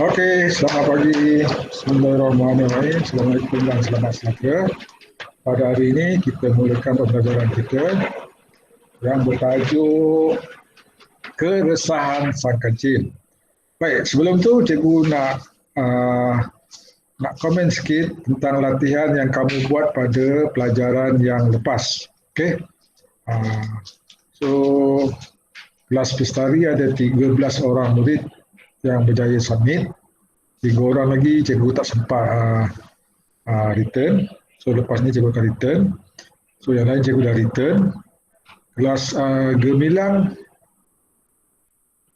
Okey, selamat pagi. Bismillahirrahmanirrahim. Assalamualaikum dan selamat sejahtera. Pada hari ini kita mulakan pembelajaran kita yang bertajuk keresahan sang kancil. Baik, sebelum tu cikgu nak komen sikit tentang latihan yang kamu buat pada pelajaran yang lepas. Okey. So kelas Pestari ada 13 orang murid yang berjaya submit. 3 orang lagi cikgu tak sempat return. So lepas ni cikgu akan return. So yang lain cikgu dah return. Kelas Gemilang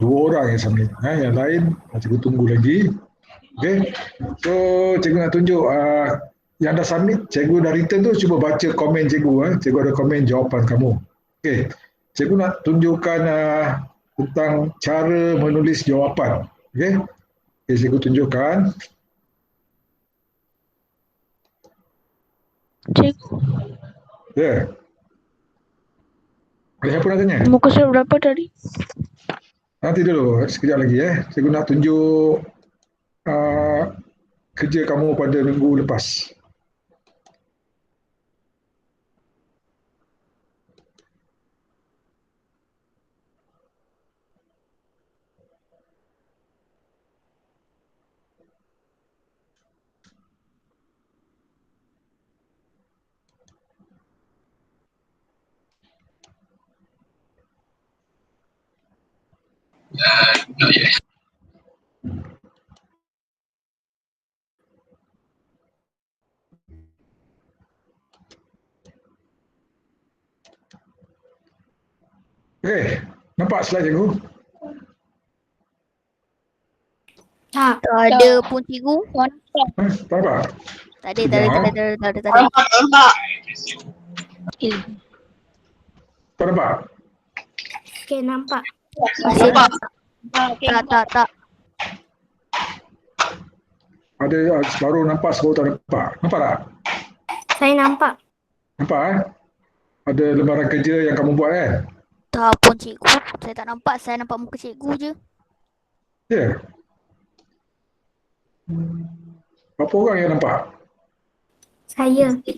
2 orang yang submit. Yang lain cikgu tunggu lagi. Okay. So cikgu nak tunjuk yang dah submit, cikgu dah return tu, cuba baca komen cikgu. Cikgu ada komen jawapan kamu. Okay. Cikgu nak tunjukkan tentang cara menulis jawapan. Okay. Okay, cikgu tunjukkan. Cikgu. Ya. Ada siapa nak tanya? Muka surat berapa tadi? Nanti dulu, sekejap lagi. Cikgu nak tunjuk kerja kamu pada minggu lepas. Okey, nampak slide cikgu? Tak ada pun cikgu. Tak nampak? Tak ada. Tak nampak? Okey, nampak. Masih tak. Ada baru nampak, baru tak nampak. Nampak tak? Saya nampak. Nampak Ada lembaran kerja yang kamu buat Tak pun cikgu. Saya tak nampak. Saya nampak muka cikgu je. Ya. Berapa orang yang nampak? Saya. Okey.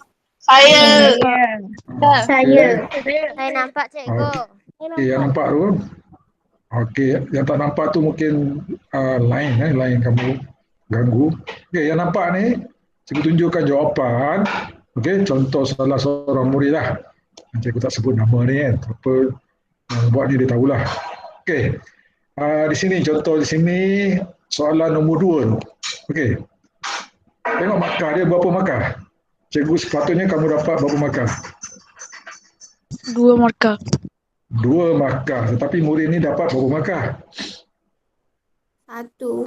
Saya nampak cikgu. Okey, yang nampak tu. Okey, yang tak nampak tu mungkin lain kamu ganggu. Okey, yang nampak ni, cikgu tunjukkan jawapan. Okey, contoh salah seorang murid lah. Cikgu tak sebut nama ni apa yang buat ni dia tahulah. Okey. Di sini contoh di sini soalan nombor 2 tu. Okey. Tengok markah dia berapa markah? Cikgu sepatutnya kamu dapat berapa markah? 2 markah. 2 markah. Tetapi murid ni dapat berapa markah? 1.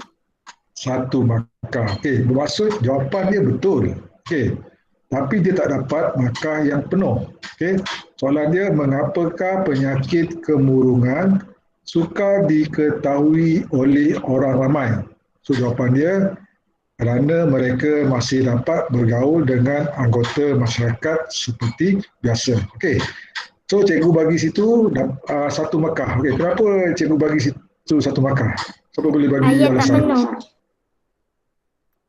1 markah. Okey, bermaksud jawapan dia betul. Okey. Tapi dia tak dapat markah yang penuh. Okey. Soalan dia, mengapakah penyakit kemurungan sukar diketahui oleh orang ramai? So jawapan dia, kerana mereka masih dapat bergaul dengan anggota masyarakat seperti biasa. Okey. So cikgu bagi situ 1 markah. Okey, kenapa cikgu bagi situ 1 markah? Siapa boleh bagi Ayat tak alasan? penuh.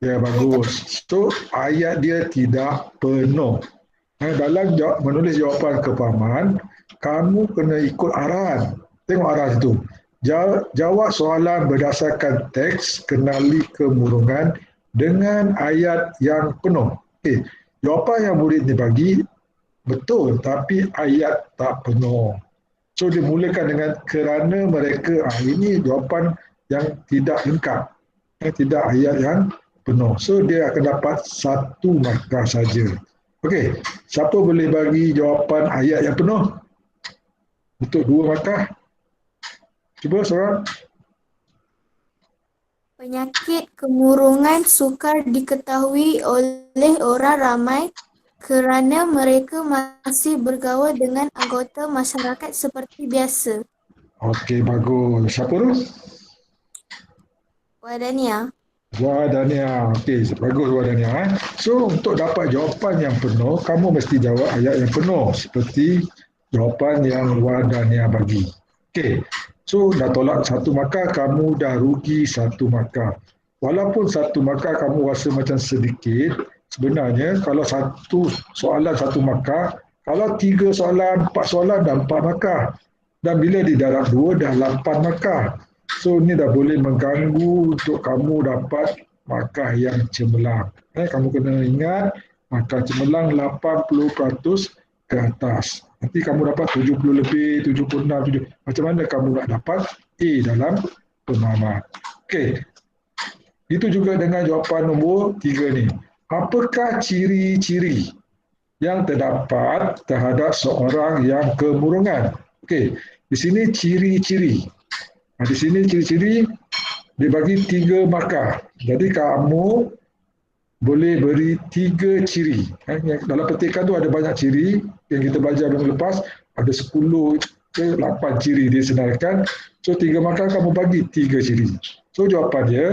Ya, bagus. So ayat dia tidak penuh. Dalam menulis jawapan kefahaman, kamu kena ikut arahan. Tengok arahan situ. Jawab soalan berdasarkan teks, kenali kemurungan dengan ayat yang penuh. Okay. Jawapan yang murid ni bagi betul, tapi ayat tak penuh. So dia mulakan dengan kerana mereka, ini jawapan yang tidak lengkap. Tidak ayat yang penuh. So dia akan dapat 1 markah saja. Okey, siapa boleh bagi jawapan ayat yang penuh? Untuk 2 markah. Cuba seorang. Penyakit kemurungan sukar diketahui oleh orang ramai kerana mereka masih bergaul dengan anggota masyarakat seperti biasa. Okey, bagus. Siapa tu? Wadania. Wadania. Okey, bagus Wadania. So, untuk dapat jawapan yang penuh, kamu mesti jawab ayat yang penuh seperti jawapan yang Wadania bagi. Okey. So, dah tolak 1 markah, kamu dah rugi 1 markah. walaupun satu markah kamu rasa macam sedikit, sebenarnya kalau satu soalan satu markah, kalau 3 soalan, 4 soalan dah 4 markah. Dan bila didarab 2 dah 8 markah. So ini dah boleh mengganggu untuk kamu dapat markah yang cemerlang. Kamu kena ingat markah cemerlang 80% ke atas. Nanti kamu dapat 70 lebih, 76, 70. Macam mana kamu nak dapat A dalam pemahaman? Okey. Itu juga dengan jawapan nombor 3 ni. Apakah ciri-ciri yang terdapat terhadap seorang yang kemurungan? Okey, di sini ciri-ciri. Di sini ciri-ciri dia bagi 3 markah. Jadi kamu boleh beri 3 ciri. Dalam petikan tu ada banyak ciri yang kita belajar minggu lepas, ada 10 ke 8 ciri dia senaraikan. So 3 markah kamu bagi 3 ciri. So jawapan dia,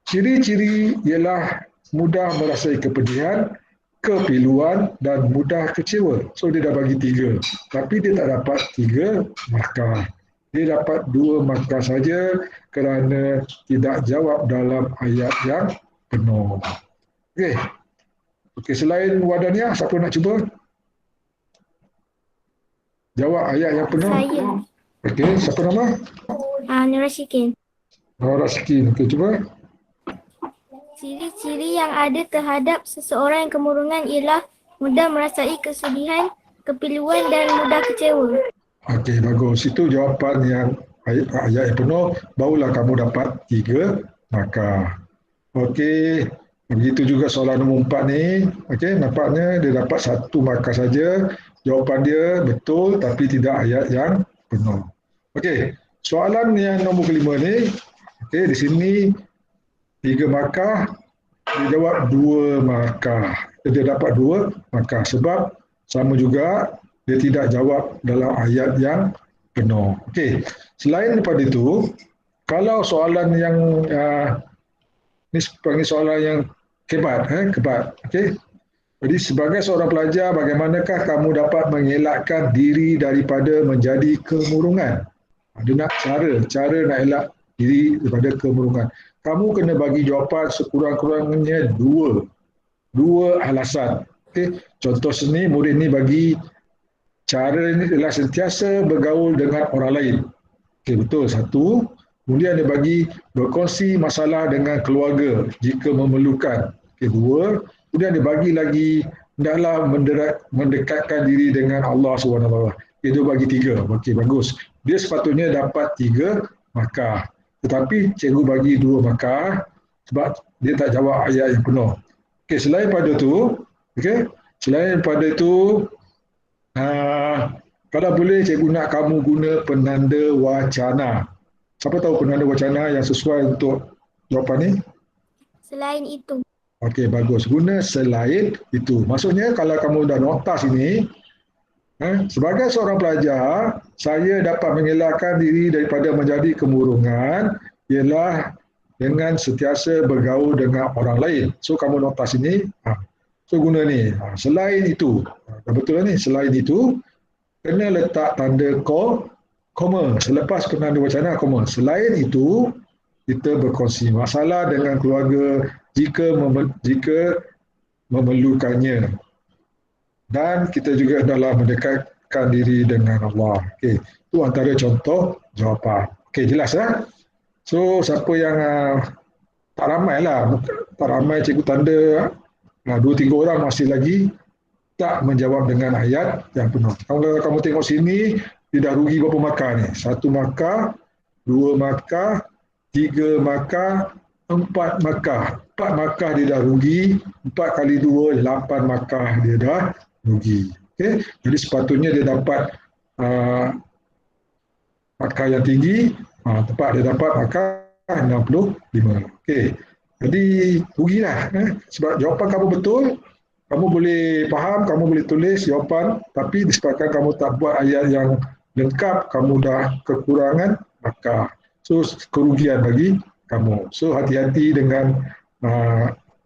ciri-ciri ialah mudah merasai kepedihan, kepiluan dan mudah kecewa. So dia dah bagi 3. Tapi dia tak dapat 3 markah. Dia dapat 2 markah saja kerana tidak jawab dalam ayat yang penuh. Okey. Okey, selain Wadania, siapa nak cuba? Jawab ayat yang penuh. Saya. Okey, siapa nama? Nura Syikin. Nora Skin. Okey, cuba. Ciri-ciri yang ada terhadap seseorang yang kemurungan ialah mudah merasai kesedihan, kepiluan dan mudah kecewa. Okey, bagus. Itu jawapan yang ayat yang penuh. Barulah kamu dapat 3 markah. Okey, begitu juga soalan nombor 4 ni. Okey, nampaknya dia dapat 1 markah saja. Jawapan dia betul tapi tidak ayat yang penuh. Okey, soalan yang nombor kelima ni. Okey, di sini 3 markah, dia jawab 2 markah. Dia dapat 2 markah sebab sama juga dia tidak jawab dalam ayat yang penuh. Okey, selain daripada itu, kalau soalan yang ni panggil soalan yang kebat, okey. Jadi sebagai seorang pelajar, bagaimanakah kamu dapat mengelakkan diri daripada menjadi kemurungan? Dia nak cara nak elak diri daripada kemurungan. Kamu kena bagi jawapan sekurang-kurangnya 2 alasan. Okay. Contoh sini, murid ni bagi cara ini adalah sentiasa bergaul dengan orang lain. Okay, betul. 1. Kemudian dia bagi berkongsi masalah dengan keluarga jika memerlukan. Okay, 2. Kemudian dia bagi lagi hendaklah mendekatkan diri dengan Allah SWT. Okay, dia bagi 3. Okay, bagus. Dia sepatutnya dapat 3 markah. Tetapi cikgu bagi 2 markah sebab dia tak jawab ayat yang penuh. Okey, selain pada itu, selain pada itu, kalau boleh cikgu nak kamu guna penanda wacana. Siapa tahu penanda wacana yang sesuai untuk jawapan ni? Selain itu. Okey, bagus. Guna selain itu. Maksudnya kalau kamu dah nota sini, sebagai seorang pelajar, saya dapat mengelakkan diri daripada menjadi kemurungan ialah dengan sentiasa bergaul dengan orang lain. So kamu nota sini, so guna ni. Selain itu, betul ni, selain itu, kena letak tanda koma. Selepas penanda wacana, koma. Selain itu, kita berkongsi masalah dengan keluarga jika memerlukannya. Dan kita juga adalah mendekatkan diri dengan Allah. Okey, itu antara contoh jawapan. Okey, jelas ya? So, siapa yang tak ramai lah, tak ramai cikgu tanda 2-3 orang masih lagi tak menjawab dengan ayat yang penuh. Kalau kamu tengok sini, dia dah rugi berapa markah ni? 1 markah, 2 markah, 3 markah, 4 markah. 4 markah dia dah rugi, 4 kali 2, 8 markah dia dah rugi. Okay? Jadi sepatutnya dia dapat markah yang tinggi, tepat dia dapat markah 65. Okay. Jadi rugilah. Sebab jawapan kamu betul, kamu boleh faham, kamu boleh tulis jawapan, tapi disebabkan kamu tak buat ayat yang lengkap, kamu dah kekurangan markah. So kerugian bagi kamu. So hati-hati dengan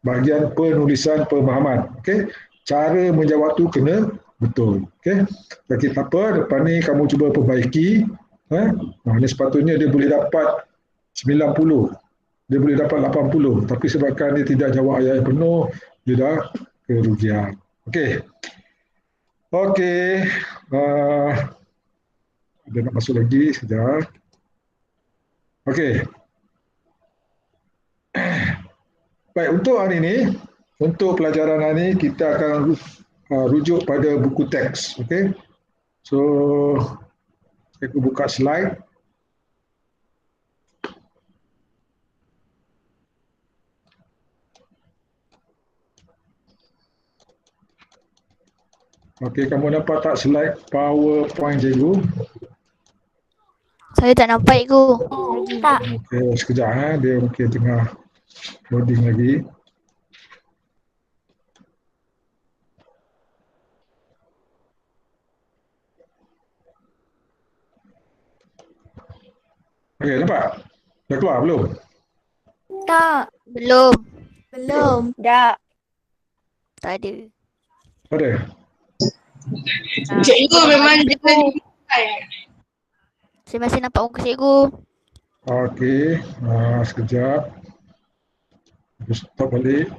bahagian penulisan pemahaman. Okay? Cara menjawab tu kena betul. Okay? Jadi tak apa, depan ni kamu cuba perbaiki. Ini sepatutnya dia boleh dapat 90. dia boleh dapat 80. Tapi sebabkan dia tidak jawab ayat yang penuh, dia dah kerugian. Okey. Okey. Ada nak masuk lagi sekejap. Okey. Baik, untuk hari ini, untuk pelajaran hari ini, kita akan rujuk pada buku teks. Okey. So, saya buka slide. Okey, kamu dapat tak slide PowerPoint cikgu? Saya tak nampak cikgu. Tak. Okey, sekejap dia mungkin tengah loading lagi. Okey, nampak? Dah keluar belum? Tak. Belum. Tak. Tak ada. Ada? Cikgu memang jangan Saya masih nampak muka cikgu. Okey, sekejap. Aku stop balik.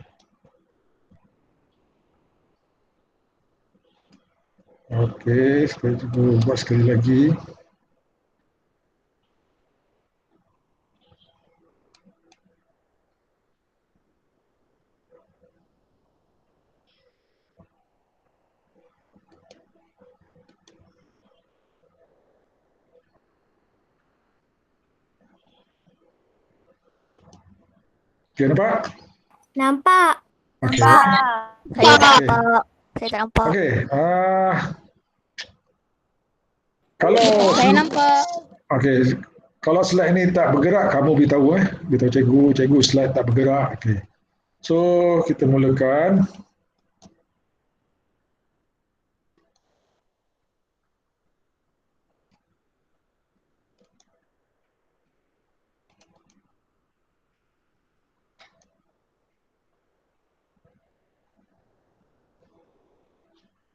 Okey, sekali cuba buat sekali lagi. Okey, nampak? Nampak. Okey. Saya tak Okey. nampak. Saya tak nampak. Okey, kalau Saya nampak. okey, kalau slide ini tak bergerak, kamu beritahu beritahu cikgu slide tak bergerak. Okey. So, kita mulakan.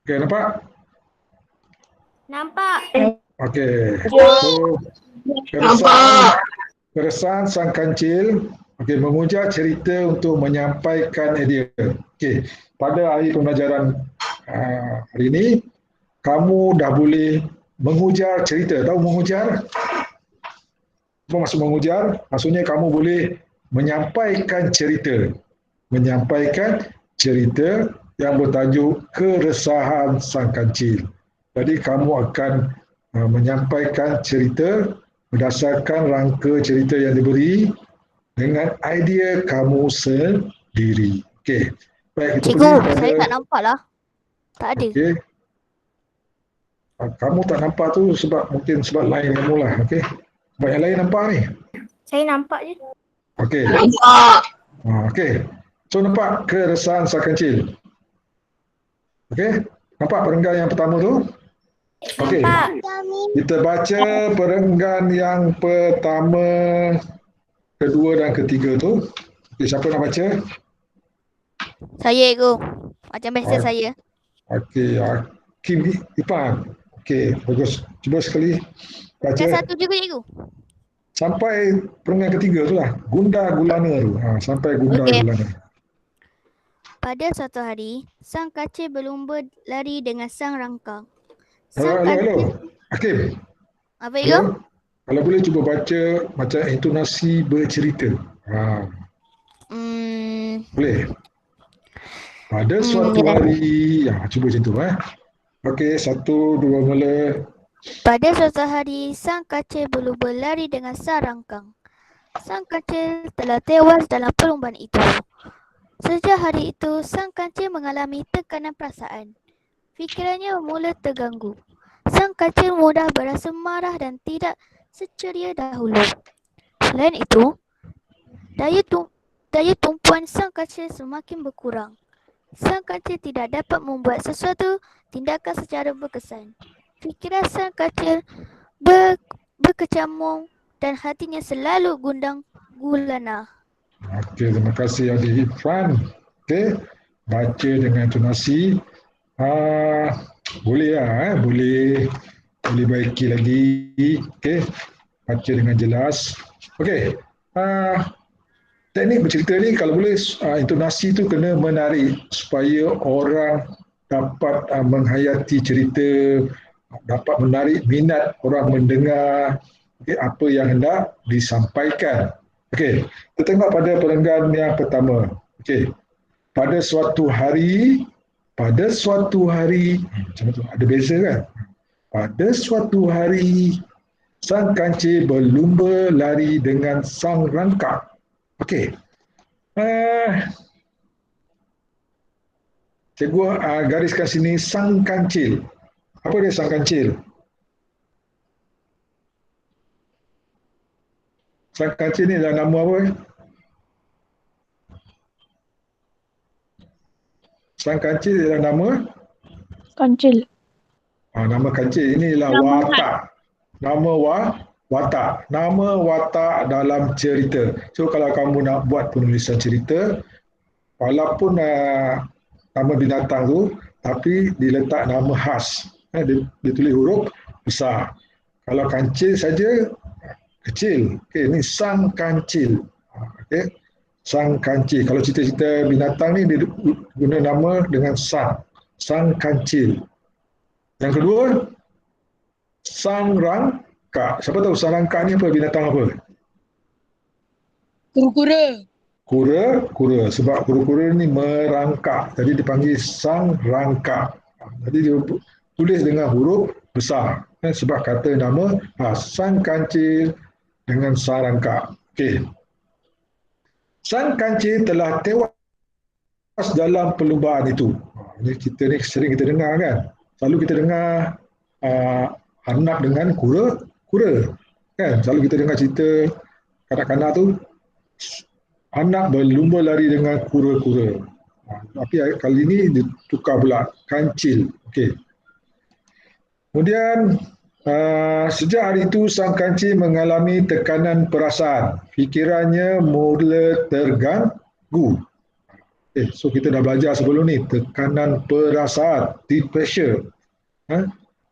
Okey, nampak? Nampak. Okey. So, keresahan sang kancil, okey, mengujar cerita untuk menyampaikan idea. Okey, pada hari pembelajaran hari ini, kamu dah boleh mengujar cerita. Tahu mengujar? Apa maksud mengujar? Maksudnya kamu boleh menyampaikan cerita. Menyampaikan cerita yang bertajuk keresahan sang kancil. Jadi kamu akan menyampaikan cerita berdasarkan rangka cerita yang diberi dengan idea kamu sendiri. Okey. Baik, kita Cikgu, pergi pada, saya tak nampak lah. Tak ada. okey. Kamu tak nampak tu mungkin sebab lain kamu lah. Okey. Sebab yang lain nampak ni. Saya nampak je. Okey. nampak. Okey. So nampak keresahan sang kancil. Okey. Nampak perenggan yang pertama tu? Okey. Nampak. Kita baca perenggan yang pertama, kedua dan ketiga tu. Okey, siapa nak baca? Saya cikgu. Macam biasa Ah. saya. Okey, Hakim Ipan. Okey, bagus. Cuba sekali baca Kan satu juga cikgu. sampai perenggan ketiga tu lah. Gunda Gulana tu. Sampai Gunda Okey. Gulana. Pada suatu hari, sang kancil berlumba lari dengan sang rangkang. Hello, Sang hello, kancil... hello. Hakim. Apa cikgu? Kalau boleh cuba baca macam intonasi bercerita. Boleh? Pada suatu yalah. hari, cuba macam tu. Okey, 1, 2, mula. Pada suatu hari, sang kancil berlumba lari dengan sang rangkang. Sang kancil telah tewas dalam perlombaan itu. Sejak hari itu, sang kancil mengalami tekanan perasaan. Fikirannya mula terganggu. Sang kancil mudah berasa marah dan tidak seceria dahulu. Selain itu, daya tumpuan sang kancil semakin berkurang. Sang kancil tidak dapat membuat sesuatu tindakan secara berkesan. Fikiran sang kancil berkecamuk dan hatinya selalu gundang gulana. Okey, terima kasih Adik Irfan. Okey, baca dengan intonasi. Boleh lah, boleh baiki lagi. Okey, baca dengan jelas. Okey, teknik bercerita ni kalau boleh intonasi tu kena menarik supaya orang dapat menghayati cerita, dapat menarik minat orang mendengar apa yang hendak disampaikan. Okey, kita tengok pada perenggan yang pertama. Okey, pada suatu hari, macam tu, ada beza kan? Pada suatu hari, sang kancil berlumba lari dengan sang rangkap. Okey. Cikgu gariskan sini sang kancil. Apa dia sang kancil? Sang kancil ni adalah nama apa? Sang kancil adalah nama? Kancil. Nama kancil ini adalah watak. Nama watak. Nama watak dalam cerita. So kalau kamu nak buat penulisan cerita, walaupun nama binatang tu, tapi diletak nama khas. Dia tulis huruf besar. Kalau kancil saja, kecil. Okay, ini sang kancil. Okay. Sang kancil. Kalau cerita-cerita binatang ni, dia guna nama dengan sang. Sang kancil. Yang kedua, sang rangka. Siapa tahu sang rangka ni apa? Binatang apa? Kura-kura. Kura-kura. Sebab kura-kura ni merangkak. Jadi dipanggil sang rangka. Jadi dia tulis dengan huruf besar. Sebab kata nama sang kancil dengan sang rangka. Okey. Sang kancil telah tewas dalam perlumbaan itu. Ini kita ni sering kita dengar kan. Selalu kita dengar anak dengan kura kan. Selalu kita dengar cerita kanak-kanak tu, anak berlumba lari dengan kura-kura. Tapi kali ini ditukar pula, kancil. Okey. Kemudian sejak hari itu sang kancil mengalami tekanan perasaan. Fikirannya mula terganggu. So kita dah belajar sebelum ni, tekanan perasaan, deep pressure.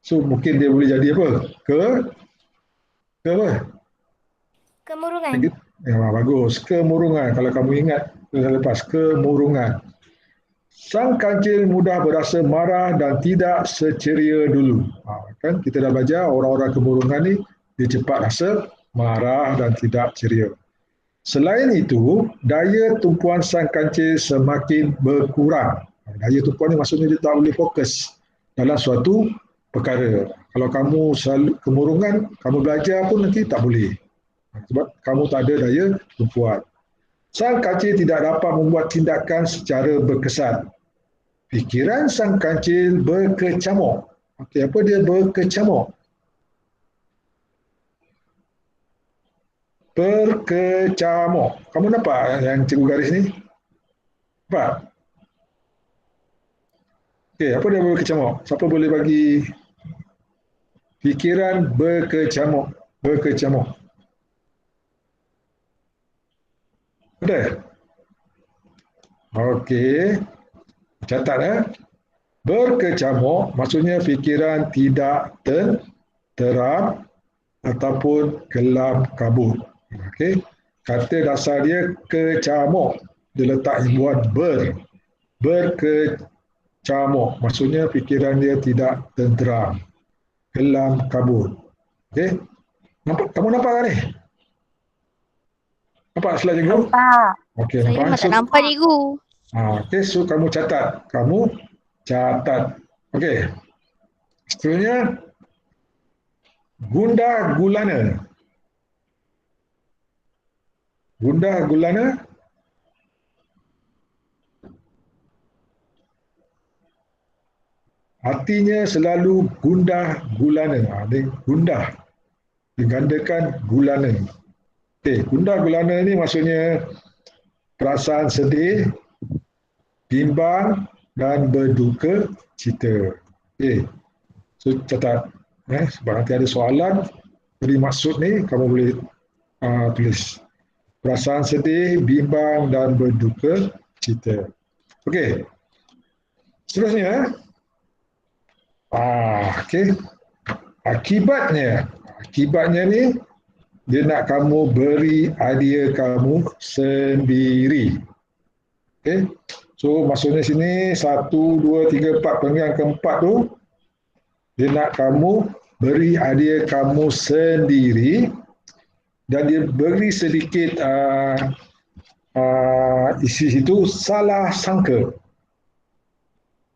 So mungkin dia boleh jadi apa? Ke apa? Kemurungan. Bagus, kemurungan. Kalau kamu ingat lepas, kemurungan. Sang kancil mudah berasa marah dan tidak seceria dulu. Kan kita dah belajar orang-orang kemurungan ni dia cepat rasa marah dan tidak ceria. Selain itu, daya tumpuan sang kancil semakin berkurang. Daya tumpuan ni maksudnya dia tak boleh fokus dalam suatu perkara. Kalau kamu selalu kemurungan, kamu belajar pun nanti tak boleh. Sebab kamu tak ada daya tumpuan. Sang kancil tidak dapat membuat tindakan secara berkesan. Fikiran sang kancil berkecamuk. Okey, apa dia berkecamuk? Berkecamuk. Kamu nampak yang cikgu garis ni? Nampak? Okey, apa dia berkecamuk? Siapa boleh bagi fikiran berkecamuk? Berkecamuk. Ada? Okey. Catat Berkecamuk maksudnya fikiran tidak terang ataupun gelap kabut. Okey. Kata dasar dia kecamuk. Dia letak imbuhan berkecamuk. Maksudnya fikiran dia tidak tenteram. Gelap kabut. Okey. Kamu nampak tak ni? Nampak slide cikgu? Nampak. Okey, Saya nampak. tak nampak cikgu. Okey, so kamu catat. Okey. Seterusnya, gundah gulana. Gundah gulana. Artinya selalu gundah gulana. Dia gundah. Digandakan gulana. Okey, gundah gulana ni maksudnya perasaan sedih, bimbang dan berduka cita. Okey. So catat. Sebab nanti ada soalan dari maksud ni kamu boleh tulis. Perasaan sedih, bimbang dan berduka cita. Okey. Seterusnya. Okey. Akibatnya ni dia nak kamu beri idea kamu sendiri. Okay. So maksudnya sini 1, 2, 3, 4 perenggan keempat tu dia nak kamu beri idea kamu sendiri dan dia beri sedikit isi situ salah sangka.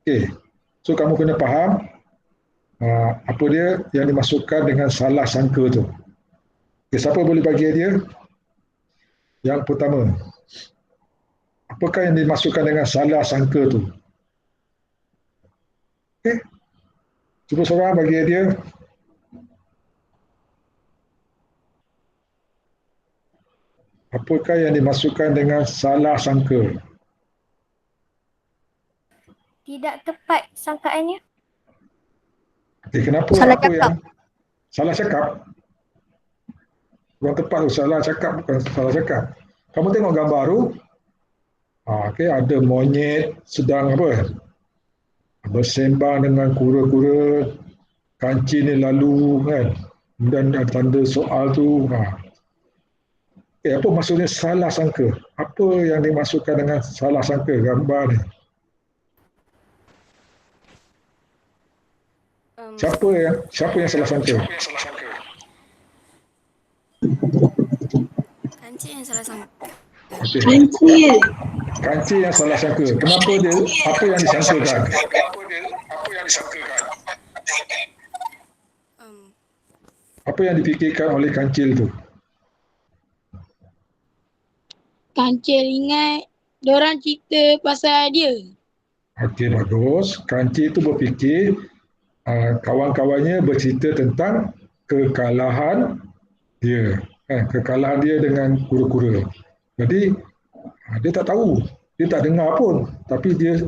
Okay. So kamu kena faham apa dia yang dimasukkan dengan salah sangka tu. Okay, siapa boleh bagi dia? Yang pertama. Apakah yang dimasukkan dengan salah sangka tu? Okay. Cuba seorang bagi dia. Apakah yang dimasukkan dengan salah sangka? Tidak tepat sangkaannya. Okay, kenapa? Salah Apa cakap. yang salah cakap? Kurang tepat tu, salah cakap bukan salah cakap. Kamu tengok gambar tu, okay, ada monyet sedang apa? Bersembang dengan kura-kura, kancil ni lalu kan. Kemudian ada tanda soal tu. Apa maksudnya salah sangka? Apa yang dimasukkan dengan salah sangka gambar ni? Siapa yang salah sangka? Kancil yang salah sangka. Okay. Kancil yang salah sangka. Kenapa dia? Apa yang disangkakan? Apa yang dipikirkan oleh kancil tu? Kancil ingat diorang cerita pasal dia. Okey, bagus. Kancil tu berfikir kawan-kawannya bercerita tentang kekalahan dia. Kekalahan dia dengan kura-kura. Jadi, dia tak tahu. Dia tak dengar pun. Tapi dia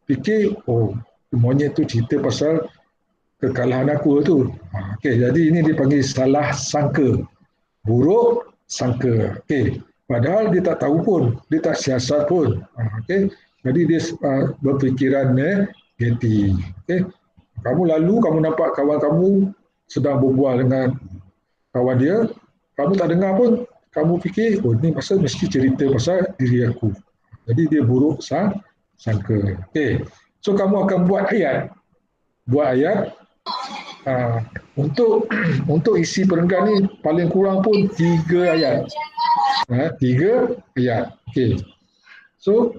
fikir, oh, monyet tu cerita pasal kekalahan aku tu. Okey, jadi ini dipanggil salah sangka. Buruk sangka. Okey. Padahal dia tak tahu pun, dia tak siasat pun. Okay? Jadi dia berfikiran negatif. Okay? Kamu nampak kawan kamu sedang berbual dengan kawan dia, kamu tak dengar pun, kamu fikir, oh ni pasal mesti cerita pasal diri aku. Jadi dia buruk sangka. Okay. So kamu akan buat ayat. Untuk isi perenggan ni paling kurang pun 3 ayat. 3 ayat. Okey. So,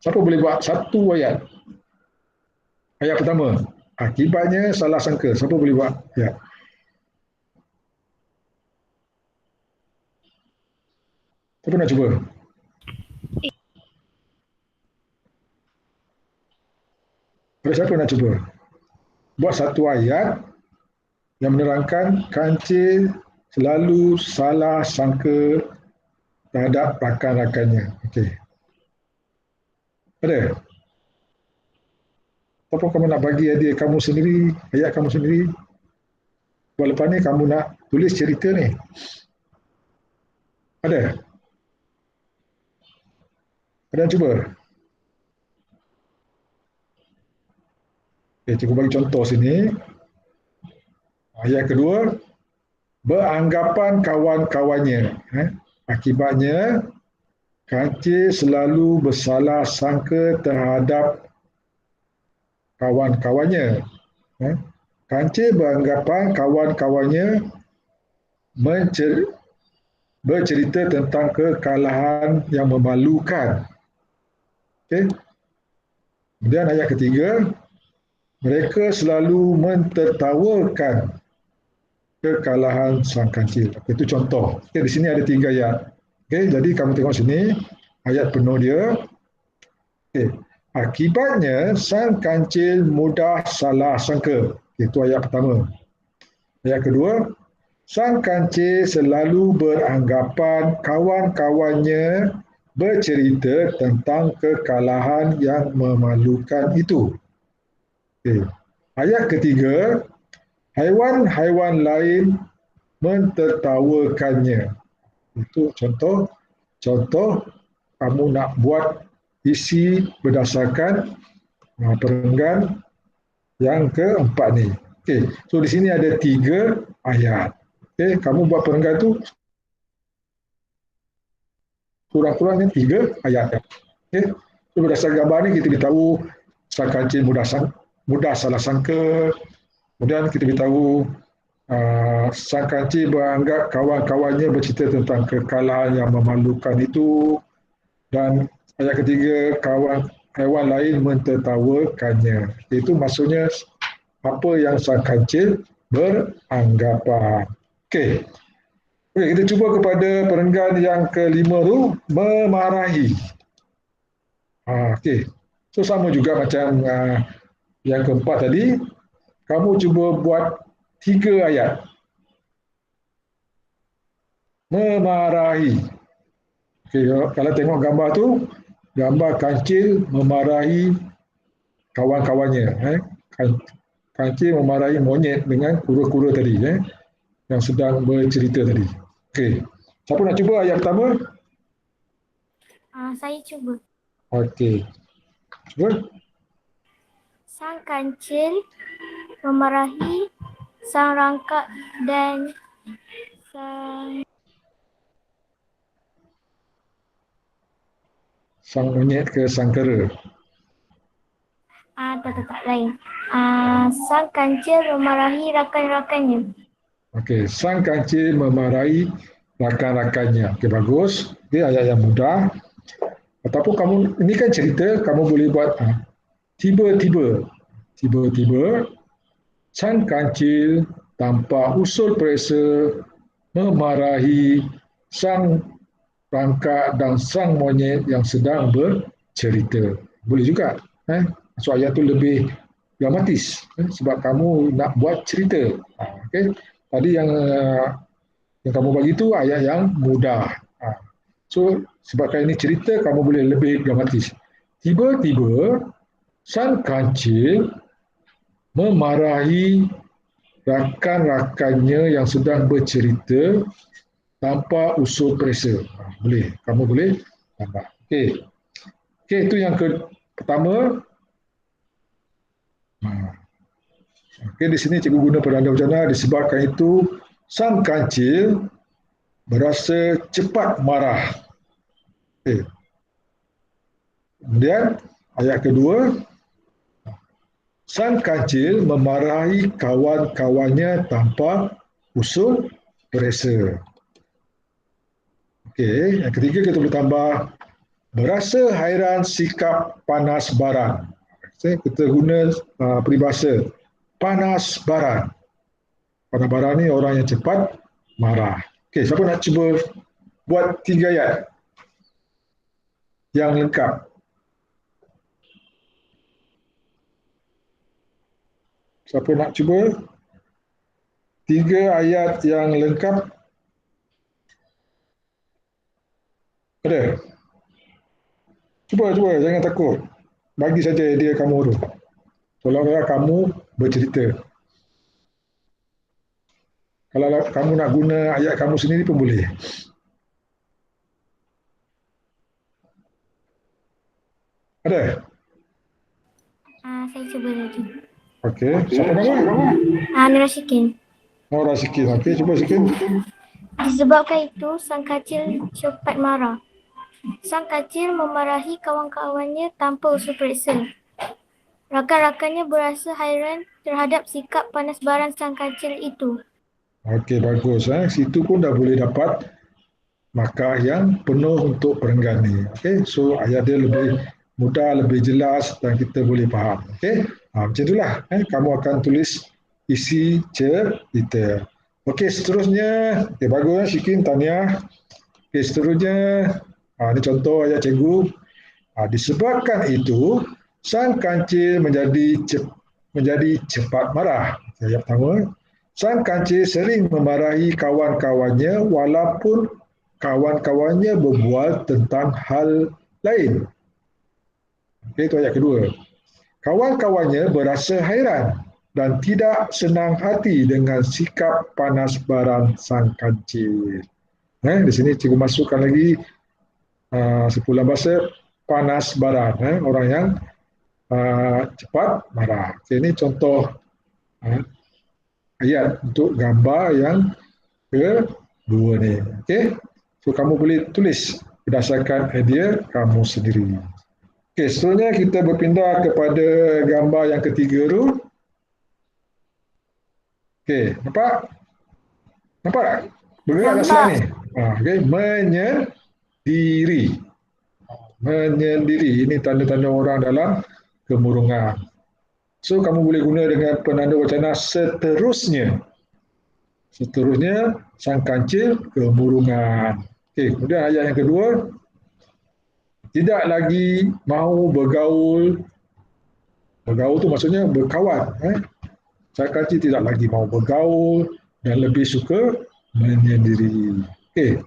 siapa boleh buat 1 ayat? Ayat pertama. Akibatnya salah sangka. Siapa boleh buat? Ya. Siapa nak cuba? Siapa nak cuba? Buat 1 ayat yang menerangkan kancil selalu salah sangka terhadap rakan-rakannya. Okey. Ada? Apa kamu nak bagi hadiah kamu sendiri, ayat kamu sendiri? Buat lepas ni kamu nak tulis cerita ni. Ada? Ada yang cuba? Okay, cikgu bagi contoh sini. Ayat kedua, beranggapan kawan-kawannya. Akibatnya, kancil selalu bersalah sangka terhadap kawan-kawannya. Kancil beranggapan kawan-kawannya bercerita tentang kekalahan yang memalukan. Okay. Kemudian ayat ketiga, mereka selalu mentertawakan kekalahan sang kancil. Itu contoh. Okay, di sini ada 3 ayat. Okay, jadi kamu tengok sini, ayat penuh dia. Okay. Akibatnya, sang kancil mudah salah sangka. Itu ayat pertama. Ayat kedua, sang kancil selalu beranggapan kawan-kawannya bercerita tentang kekalahan yang memalukan itu. Okay. Ayat ketiga, haiwan-haiwan lain mentertawakannya. Itu contoh kamu nak buat isi berdasarkan perenggan yang keempat ni. Okay. So di sini ada 3 ayat. Okay. Kamu buat perenggan tu kurang-kurangnya 3 ayat. Okey. So, berdasarkan gambar ni kita beritahu sang kancil mudah salah sangka. Kemudian kita beritahu sang kancil beranggap kawan-kawannya bercerita tentang kekalahan yang memalukan itu. Dan ayat ketiga, kawan haiwan lain mentertawakannya. Itu maksudnya apa yang sang kancil beranggapan. Okey. Okey, kita cuba kepada perenggan yang kelima tu, memarahi. Okey. So sama juga macam yang keempat tadi, kamu cuba buat 3 ayat. Memarahi. Okey, kalau tengok gambar tu, gambar kancil memarahi kawan-kawannya. Kancil memarahi monyet dengan kura-kura tadi, yang sedang bercerita tadi. Okey. Siapa nak cuba ayat pertama? Saya cuba. Okey. Cuba. Sang kancil memarahi sang rangkak dan Sang monyet ke sang kera? tak lain. Sang kancil memarahi rakan-rakannya. Okey, sang kancil memarahi rakan-rakannya. Okey, bagus. Ini ayat yang mudah. Ataupun kamu, ini kan cerita, kamu boleh buat tiba-tiba. Tiba-tiba, sang kancil tanpa usul periksa memarahi sang rangkak dan sang monyet yang sedang bercerita. Boleh juga. So ayat tu lebih dramatis sebab kamu nak buat cerita. Okay. Tadi yang kamu bagi tu ayat yang mudah. So sebabkan ini cerita, kamu boleh lebih dramatis. Tiba-tiba sang kancil memarahi rakan-rakannya yang sedang bercerita tanpa usul periksa. Boleh, kamu boleh tambah. Okey. Okey, itu yang pertama. Okey, di sini cikgu guna peranda wacana disebabkan itu sang kancil berasa cepat marah. Okey. Kemudian ayat kedua, sang kancil memarahi kawan-kawannya tanpa usul periksa. Okey, yang ketiga kita boleh tambah berasa hairan sikap panas baran. Kita guna peribahasa panas baran. Panas baran ni orang yang cepat marah. Okey, siapa nak cuba buat 3 ayat yang lengkap? Siapa nak cuba 3 ayat yang lengkap? Ada? Cuba, jangan takut. Bagi saja idea kamu tu. Seolah-olah kamu bercerita. Kalau kamu nak guna ayat kamu sendiri pun boleh. Ada? Saya cuba lagi. Okey. Siapa nama? Nura Syikin. Nura Syikin. Okey, cuba Syikin. Disebabkan itu, sang kancil cepat marah. Sang kancil memarahi kawan-kawannya tanpa usul periksa. Rakan-rakannya berasa hairan terhadap sikap panas baran sang kancil itu. Okey, bagus. Situ pun dah boleh dapat markah yang penuh untuk perenggan ni. Okey, so ayat dia lebih mudah, lebih jelas dan kita boleh faham. Okey, macam itulah. Kamu akan tulis isi cerita. Okey, seterusnya. Okey, bagus Syikin, tahniah. Okey, seterusnya. Ini contoh ayat cikgu. Disebabkan itu, sang kancil menjadi cepat marah. Ayat pertama. Sang kancil sering memarahi kawan-kawannya walaupun kawan-kawannya berbual tentang hal lain. Okey, itu ayat kedua. Kawan-kawannya berasa hairan dan tidak senang hati dengan sikap panas baran sang kancil. Di sini cikgu masukkan lagi sepulang bahasa panas baran, orang yang cepat marah. Okay, ini contoh ayat untuk gambar yang kedua ni. Okay, so kamu boleh tulis berdasarkan idea kamu sendiri. Okey, seterusnya kita berpindah kepada gambar yang ketiga tu. Okey, nampak? Nampak tak? Bergerak tak slide ni? Okey, menyendiri. Menyendiri, ini tanda-tanda orang dalam kemurungan. So, kamu boleh guna dengan penanda wacana seterusnya. Seterusnya, sang kancil kemurungan. Okey, kemudian ayat yang kedua. Tidak lagi mahu bergaul. Bergaul tu maksudnya berkawan. Sang kancil tidak lagi mahu bergaul dan lebih suka menyendiri. Okey,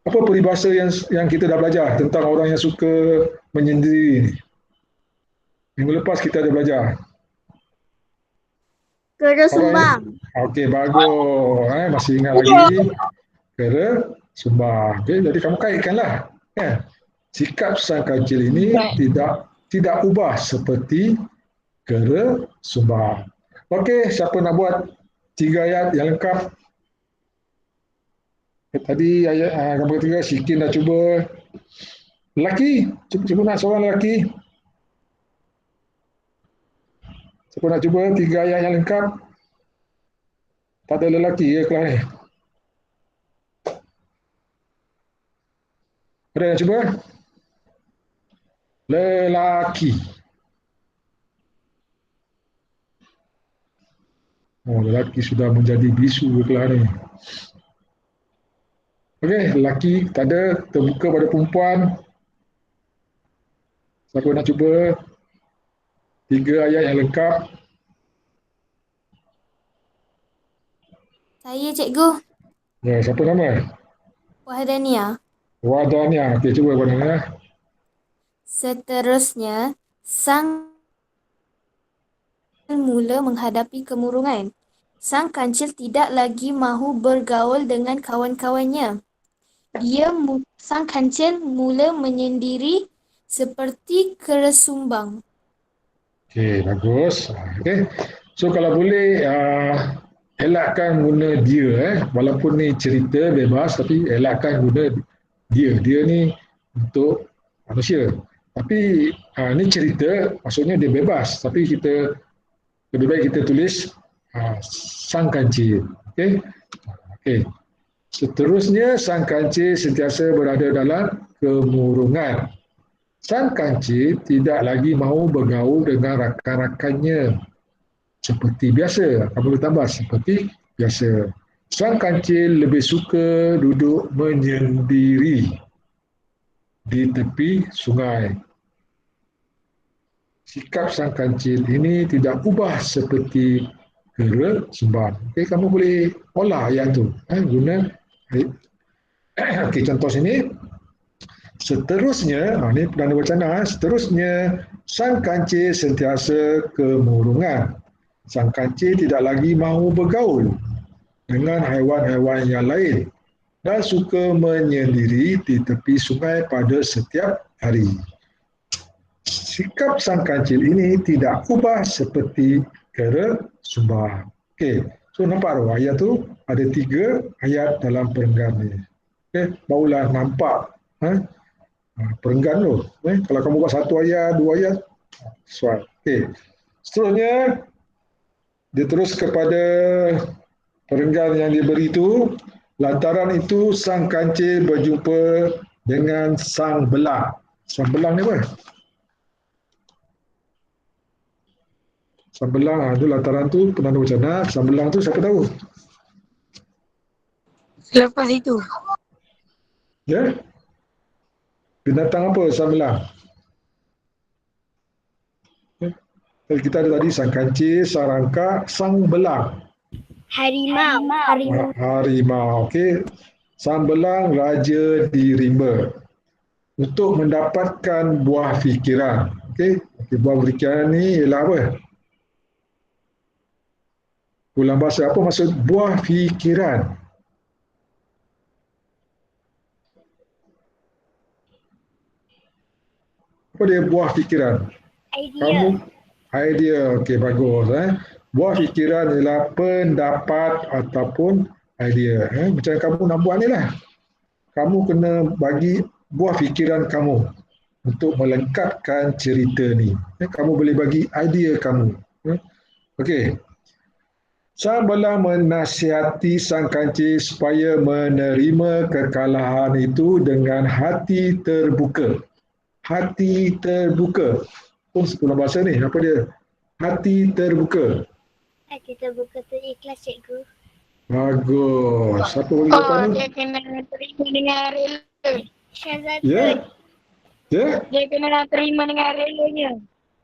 apa peribahasa yang kita dah belajar tentang orang yang suka menyendiri ni? Minggu lepas kita ada belajar. Kera sumbang. Okey, bagus. Masih ingat lagi? Kera sumbang. Okey, jadi kamu kaitkanlah. Sikap sang kancil ini tidak ubah seperti kera sumbang. Okey, siapa nak buat 3 ayat yang lengkap? Tadi ayat gambar ketiga, Syikin dah cuba. Lelaki, cuba nak seorang lelaki. Siapa nak cuba 3 ayat yang lengkap? Tak ada lelaki ke kelas ni? Ada yang cuba? Lelaki. Lelaki sudah menjadi bisu ke kelas ni. Okey, lelaki tak ada, terbuka pada perempuan. Siapa nak cuba 3 ayat yang lengkap? Saya, cikgu. Ya, siapa nama? Wahdania. Wadania. Okey, cuba Wadania. Seterusnya, sang mula menghadapi kemurungan. Sang kancil tidak lagi mahu bergaul dengan kawan-kawannya. Sang kancil mula menyendiri seperti kera sumbang. Okey, bagus. Okey. So kalau boleh elakkan guna dia walaupun ni cerita bebas tapi elakkan guna dia. Dia ni untuk manusia. Tapi ni cerita maksudnya dia bebas tapi kita lebih baik kita tulis sang kancil. Okey. Okey. Seterusnya sang kancil sentiasa berada dalam kemurungan. Sang kancil tidak lagi mahu bergaul dengan rakan-rakannya seperti biasa. Kamu boleh tambah seperti biasa. Sang kancil lebih suka duduk menyendiri di tepi sungai. Sikap sang kancil ini tidak ubah seperti kera sumbang. Okey, kamu boleh olah ayat tu. Guna okey, contoh sini. Seterusnya, ini penanda wacana, seterusnya sang kancil sentiasa kemurungan. Sang kancil tidak lagi mahu bergaul dengan haiwan-haiwan yang lain dan suka menyendiri di tepi sungai pada setiap hari. Sikap sang kancil ini tidak ubah seperti kera sumbang. Okey, so nampak tu ayat tu ada 3 ayat dalam perenggan ni. Okey, barulah nampak perenggan tu. Kalau kamu buat 1 ayat, 2 ayat, soal. Okey. Seterusnya dia terus kepada perenggan yang diberi itu. Lantaran itu sang kancil berjumpa dengan sang belang. Sang belang ni apa? Sang belang tu lantaran tu penanda wacana. Sang belang tu siapa tahu? Selepas itu. Ya? Binatang apa sang belang? Kita ada tadi sang kancil, sang rangka, sang belang. Harimau. Harimau. Okey. Sang belang raja di rimba untuk mendapatkan buah fikiran. Okey. Buah fikiran ni ialah apa? Ulang bahasa apa maksud buah fikiran? Apa dia buah fikiran? Idea. Okey, bagus. Buah fikiran ialah pendapat ataupun idea. Macam kamu nak buat ni lah. Kamu kena bagi buah fikiran kamu untuk melengkapkan cerita ni. Kamu boleh bagi idea kamu. Okey. Sang belang menasihati sang kancil supaya menerima kekalahan itu dengan hati terbuka. Hati terbuka. Sekolah bahasa ni, apa dia? Hati terbuka. Hati terbuka tu ikhlas, cikgu. Bagus. Siapa bagi jawapan tu? Dia kena terima dengan rela. Ya? Ya? Dia kena terima dengan relanya.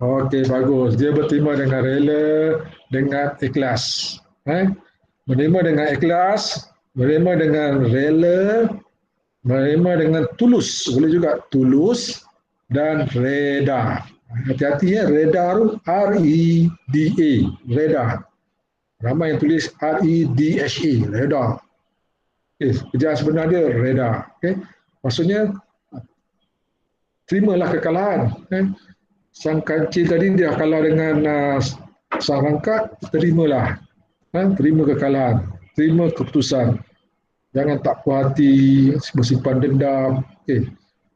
Okey, bagus. Dia berterima dengan rela, dengan ikhlas. Menerima dengan ikhlas, menerima dengan rela, menerima dengan tulus. Boleh juga tulus dan reda. Hati-hati ya, reda tu R-E-D-A. Reda. Ramai yang tulis R-E-D-H-A. Reda. Okay. Kerjaan sebenar dia reda. Okay. Maksudnya, terimalah kekalahan. Sang kancil tadi dia kalah dengan sang rangkat, terimalah. Terima kekalahan, terima keputusan. Jangan tak puas hati, bersimpan dendam.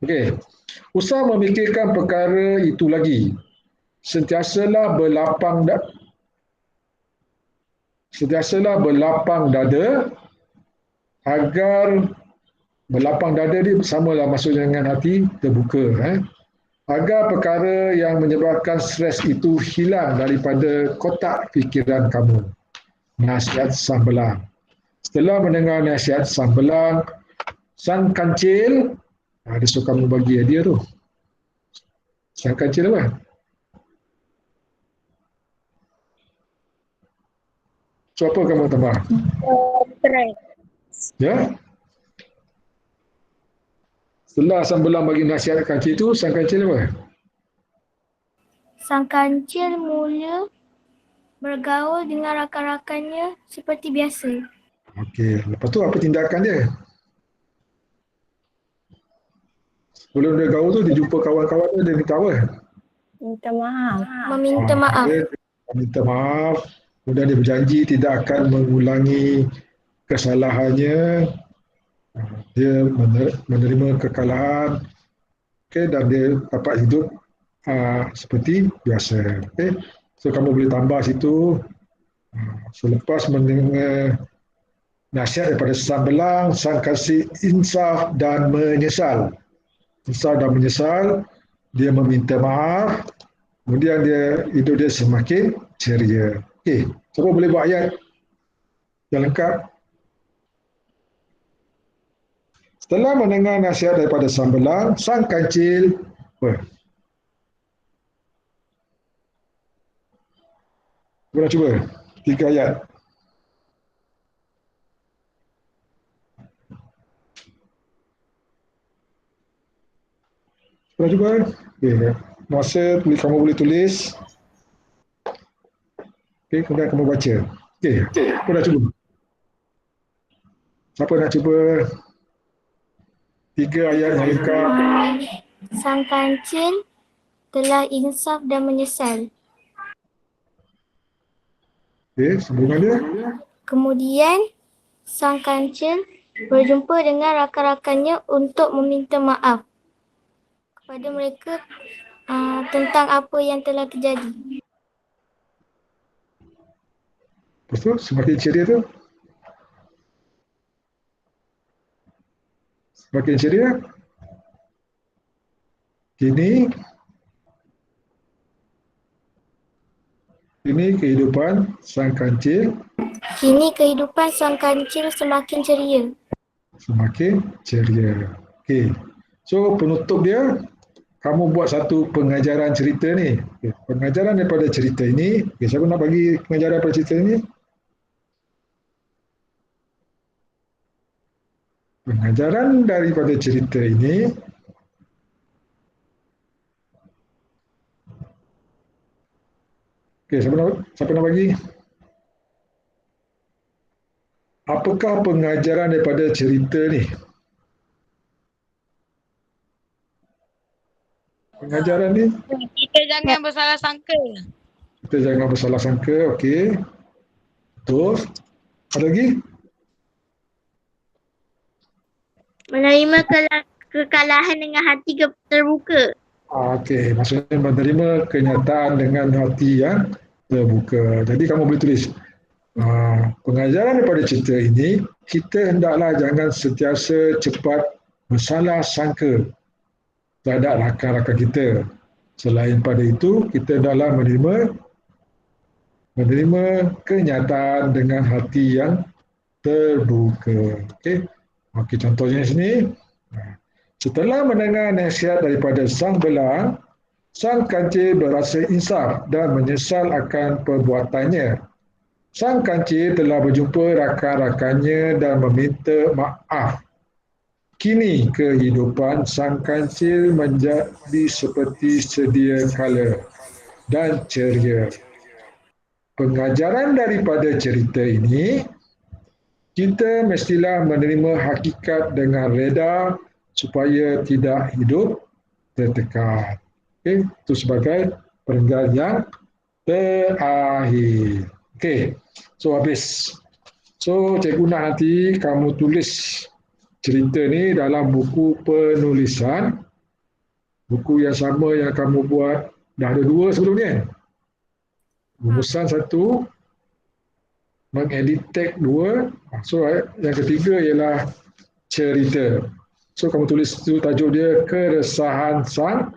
Okey. Usah memikirkan perkara itu lagi. Sentiasalah berlapang dada agar berlapang dada dia samalah maksudnya dengan hati terbuka. Agar perkara yang menyebabkan stres itu hilang daripada kotak fikiran kamu. Nasihat sang belang. Setelah mendengar nasihat sang belang, sang kancil, dia suka kamu bagi hadiah tu. Sang kancil apa? So apa kamu tambah? Ya? Setelah sang belang bagi nasihat kancil tu, sang kancil apa? Sang kancil mula bergaul dengan rakan-rakannya seperti biasa. Okey, lepas tu apa tindakan dia? Sebelum dia gaul tu, dia jumpa kawan-kawan dia minta apa? Minta maaf. Meminta maaf. Dia minta maaf, kemudian dia berjanji tidak akan mengulangi kesalahannya. Dia menerima kekalahan, dan dia dapat hidup seperti biasa. So kamu boleh tambah situ. Selepas mendengar nasihat daripada sang belang, sang kasih insaf dan menyesal. Insaf dan menyesal, dia meminta maaf, kemudian hidup dia semakin ceria. Siapa boleh buat ayat yang lengkap? Setelah mendengar nasihat daripada sang belang, sang kancil apa? Kita cuba 3 ayat. Kita cuba. Masa kamu boleh tulis. Kemudian kamu baca. Kita dah cuba. Siapa nak cuba 3 ayat yang lengkap? Sang kancil telah insaf dan menyesal. Sambungan dia. Kemudian, sang kancil berjumpa dengan rakan-rakannya untuk meminta maaf kepada mereka tentang apa yang telah terjadi. Lepas tu, semakin ceria tu. Semakin ceria. Kini kehidupan sang kancil. Kini kehidupan sang kancil semakin ceria. Semakin ceria. So penutup dia, kamu buat satu pengajaran cerita ni. Pengajaran daripada cerita ini. Siapa nak bagi pengajaran daripada cerita ini? Pengajaran daripada cerita ini. Siapa nak bagi? Apakah pengajaran daripada cerita ni? Pengajaran ni? Kita jangan bersalah sangka. Kita jangan bersalah sangka, okey. Betul. Ada lagi? Menerima kekalahan dengan hati terbuka. Okey, maksudnya menerima kenyataan dengan hati yang terbuka. Jadi kamu boleh tulis, pengajaran daripada cerita ini, kita hendaklah jangan sentiasa cepat bersalah sangka terhadap rakan-rakan kita. Selain pada itu, kita hendaklah menerima kenyataan dengan hati yang terbuka. Okey. Okey, contohnya sini. Setelah mendengar nasihat daripada sang belang, sang kancil berasa insaf dan menyesal akan perbuatannya. Sang kancil telah berjumpa rakan-rakannya dan meminta maaf. Kini kehidupan sang kancil menjadi seperti sedia kala dan ceria. Pengajaran daripada cerita ini, kita mestilah menerima hakikat dengan reda supaya tidak hidup tertekan. Okay? Itu sebagai perenggan yang terakhir. Okay. So habis. So cikgu nak nanti kamu tulis cerita ni dalam buku penulisan. Buku yang sama yang kamu buat. Dah ada 2 sebelum ni kan? Rumusan 1, mengedit tag 2. So yang ketiga ialah cerita. So kamu tulis tu tajuk dia Keresahan Sang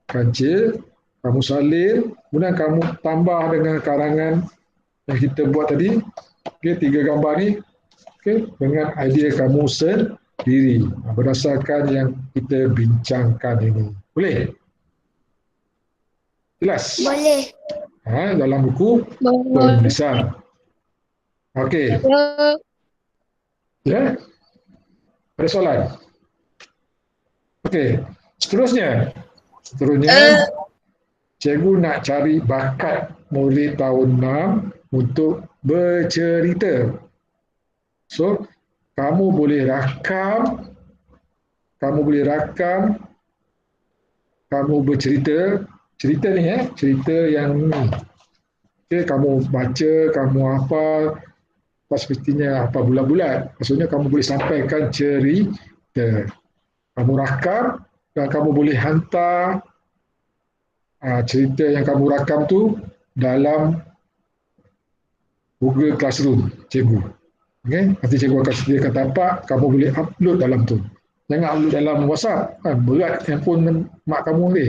Kancil. Kamu salin, kemudian kamu tambah dengan karangan yang kita buat tadi. Okay, 3 gambar ni. Okay, dengan idea kamu sendiri berdasarkan yang kita bincangkan ini. Boleh? Jelas? Boleh. Dalam buku penulisan. Okey. Ya? Ada soalan? Okey. Seterusnya, cikgu nak cari bakat murid tahun 6 untuk bercerita. So, kamu boleh rakam, kamu bercerita, cerita ni cerita yang ni. Okay, kamu baca, kamu hafal, pastinya apa bulat-bulat. Maksudnya kamu boleh sampaikan cerita. Kamu rakam dan kamu boleh hantar cerita yang kamu rakam tu dalam Google Classroom cikgu. Okay? Nanti cikgu akan sediakan tapak, kamu boleh upload dalam tu. Jangan upload dalam WhatsApp, berat handphone mak kamu ni.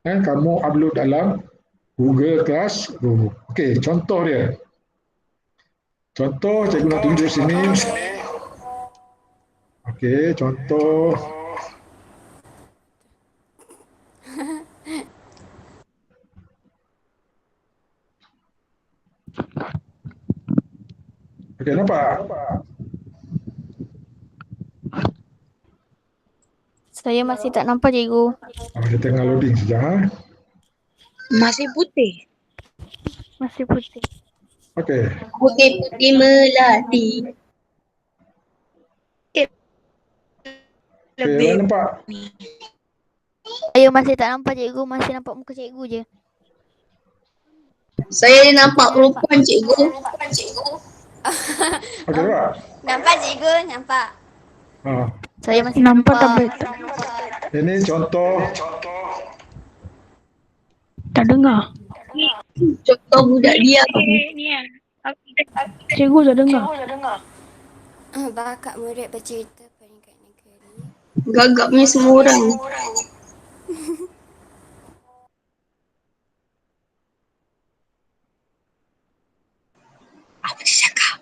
Kamu upload dalam Google Classroom. Okey, contoh dia. Contoh cikgu nak tunjuk sini. Okey, contoh. Okey, nampak? Saya masih tak nampak cikgu. Dia tengah loading sekejap. Masih putih. Masih putih. Okey. Putih-putih melati. Okey, nampak? Saya masih tak nampak cikgu, masih nampak muka cikgu je. Saya nampak perempuan cikgu. Okey, nampak? Nampak cikgu, nampak. Saya masih nampak tapi Ini contoh. Tak dengar. Contoh budak dia. Cikgu tak dengar. Bakat murid bercerita peringkat negeri. Gagapnya semua orang. Apa dia cakap?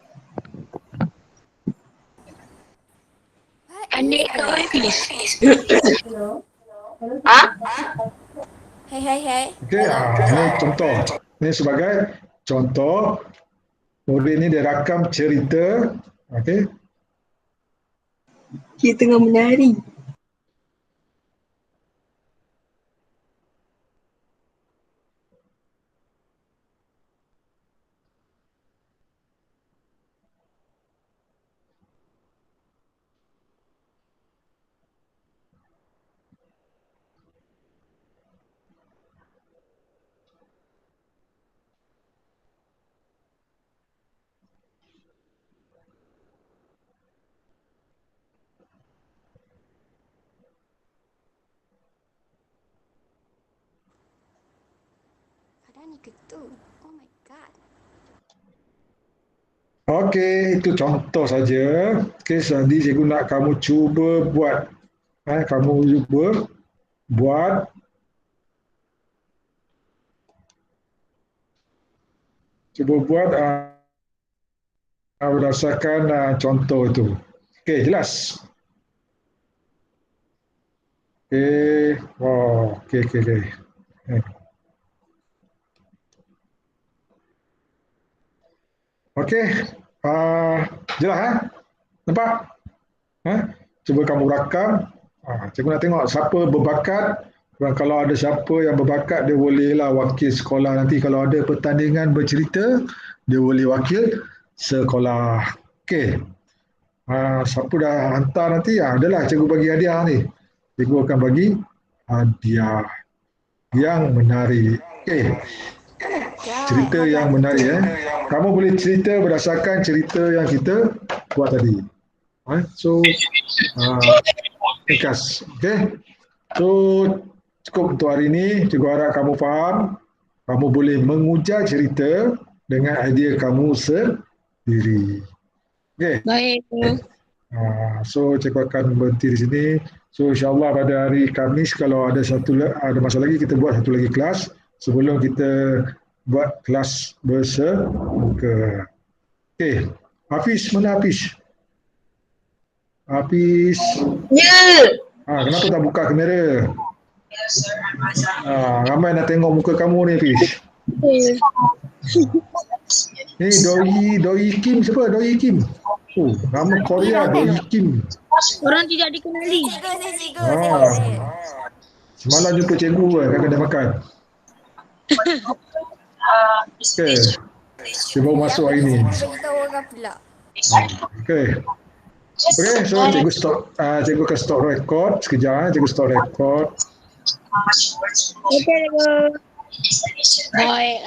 Adik kau habis. Hai. Okey, ini contoh. Ini sebagai contoh. Murid ni dia rakam cerita. Okey. Dia tengah menari. Dani Ketu. Oh my god. Okey, itu contoh saja. Okey, nanti cikgu nak kamu cuba buat. Kamu cuba buat berdasarkan contoh itu. Okey, jelas? Okey, okey. Okey, jelas Nampak? Cuba kamu rakam. Cikgu nak tengok siapa berbakat. Dan kalau ada siapa yang berbakat, dia bolehlah wakil sekolah nanti. Kalau ada pertandingan bercerita, dia boleh wakil sekolah. Okey. Siapa dah hantar nanti, adalah cikgu bagi hadiah ni. Cikgu akan bagi hadiah yang menarik. Okey. Cerita yang menarik. Kamu boleh cerita berdasarkan cerita yang kita buat tadi. So, ringkas. Okey. So, cukup untuk hari ini. Cikgu harap kamu faham. Kamu boleh mengujar cerita dengan idea kamu sendiri. Okey. Baik. So, cikgu akan berhenti di sini. So, insyaAllah pada hari Khamis, kalau ada masa lagi, kita buat satu lagi kelas sebelum kita buat kelas bersemuka. Okey. Hafiz, mana Hafiz? Hafiz. Ya. Kenapa tak buka kamera? Ramai nak tengok muka kamu ni, Hafiz. Ni Doi Kim siapa? Doi Kim. Nama Korea Doi Kim. Orang tidak dikenali. Semalam jumpa cikgu kat kedai makan. Okey. Dia baru masuk hari ni. Okey. Okey, so cikgu akan stop record sekejap. Cikgu stop record. Baik.